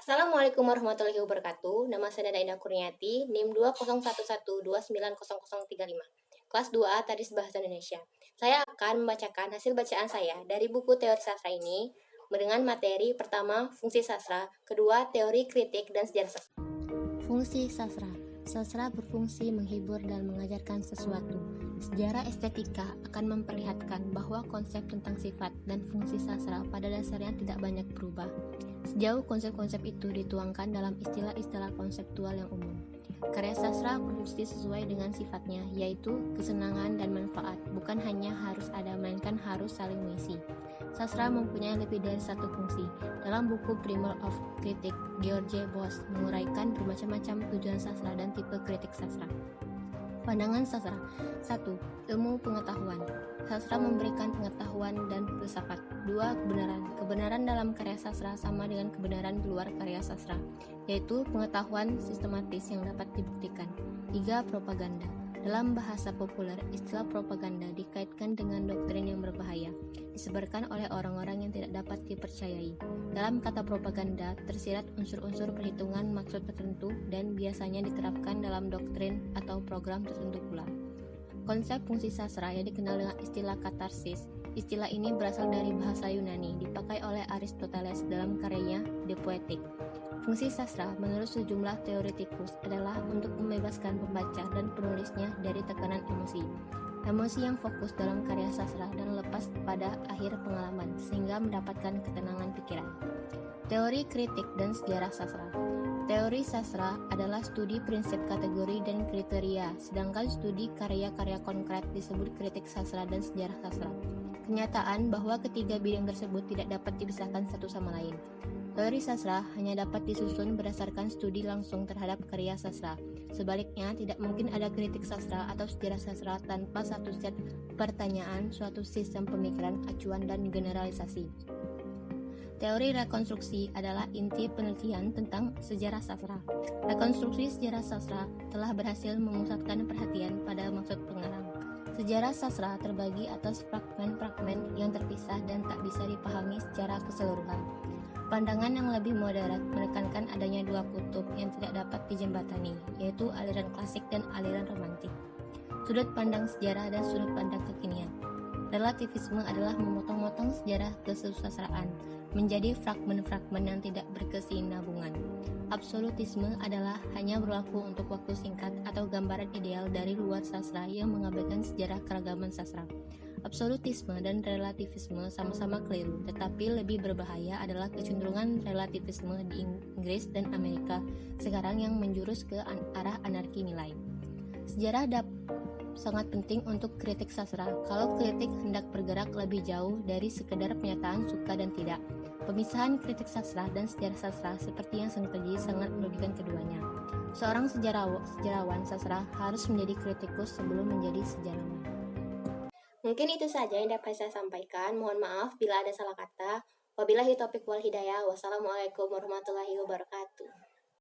Assalamualaikum warahmatullahi wabarakatuh. Nama saya Nada Indah Kurniati, NIM 201129035. Kelas 2A Tadis Bahasa Indonesia. Saya akan membacakan hasil bacaan saya dari buku teori sastra ini dengan materi pertama, fungsi sastra, kedua, teori kritik dan sejarah sastra. Fungsi sastra. Sastra berfungsi menghibur dan mengajarkan sesuatu. Sejarah estetika akan memperlihatkan bahwa konsep tentang sifat dan fungsi sastra pada dasarnya tidak banyak berubah, sejauh konsep-konsep itu dituangkan dalam istilah-istilah konseptual yang umum. Karya sastra berfungsi sesuai dengan sifatnya, yaitu kesenangan dan manfaat, bukan hanya harus ada, melainkan harus saling mengisi. Sastra mempunyai lebih dari satu fungsi. Dalam buku Primer of Critique, George Boas menguraikan bermacam-macam tujuan sastra dan tipe kritik sastra. Pandangan sastra. 1. Ilmu pengetahuan. Sastra memberikan pengetahuan dan filsafat. 2. Kebenaran. Kebenaran dalam karya sastra sama dengan kebenaran di luar karya sastra, yaitu pengetahuan sistematis yang dapat dibuktikan. 3. Propaganda. Dalam bahasa populer, istilah propaganda dikaitkan dengan doktrin yang berbahaya, disebarkan oleh orang-orang yang tidak dapat dipercayai. Dalam kata propaganda tersirat unsur-unsur perhitungan maksud tertentu dan biasanya diterapkan dalam doktrin atau program tertentu pula. Konsep fungsi sastra yang dikenal dengan istilah katarsis. Istilah ini berasal dari bahasa Yunani, dipakai oleh Aristoteles dalam karyanya The Poetic. Fungsi sastra menurut sejumlah teoretikus adalah untuk membebaskan pembaca dan penulisnya dari tekanan emosi. Emosi yang fokus dalam karya sastra dan lepas pada akhir pengalaman sehingga mendapatkan ketenangan pikiran. Teori kritik dan sejarah sastra. Teori sastra adalah studi prinsip kategori dan kriteria, sedangkan studi karya-karya konkret disebut kritik sastra dan sejarah sastra. Kenyataan bahwa ketiga bidang tersebut tidak dapat dipisahkan satu sama lain. Teori sastra hanya dapat disusun berdasarkan studi langsung terhadap karya sastra. Sebaliknya, tidak mungkin ada kritik sastra atau sejarah sastra tanpa satu set pertanyaan, suatu sistem pemikiran, acuan, dan generalisasi. Teori rekonstruksi adalah inti penelitian tentang sejarah sastra. Rekonstruksi sejarah sastra telah berhasil memusatkan perhatian pada maksud pengarang. Sejarah sastra terbagi atas fragmen-fragmen yang terpisah dan tak bisa dipahami secara keseluruhan. Pandangan yang lebih moderat menekankan adanya dua kutub yang tidak dapat dijembatani, yaitu aliran klasik dan aliran romantik. Sudut pandang sejarah dan sudut pandang kekinian. Relativisme adalah memotong-motong sejarah kesusastraan menjadi fragmen-fragmen yang tidak berkesinambungan. Absolutisme adalah hanya berlaku untuk waktu singkat atau gambaran ideal dari luar sastra yang mengabaikan sejarah keragaman sastra. Absolutisme dan relativisme sama-sama keliru, tetapi lebih berbahaya adalah kecenderungan relativisme di Inggris dan Amerika sekarang yang menjurus ke arah anarki nilai. Sejarah sangat penting untuk kritik sastra kalau kritik hendak bergerak lebih jauh dari sekedar pernyataan suka dan tidak. Pemisahan kritik sastra dan sejarah sastra seperti yang terjadi sangat merugikan keduanya. Seorang sejarawan sastra harus menjadi kritikus sebelum menjadi sejarawan. Mungkin itu saja yang dapat saya sampaikan. Mohon maaf bila ada salah kata. Wabillahi taufiq wal hidayah. Wassalamualaikum warahmatullahi wabarakatuh.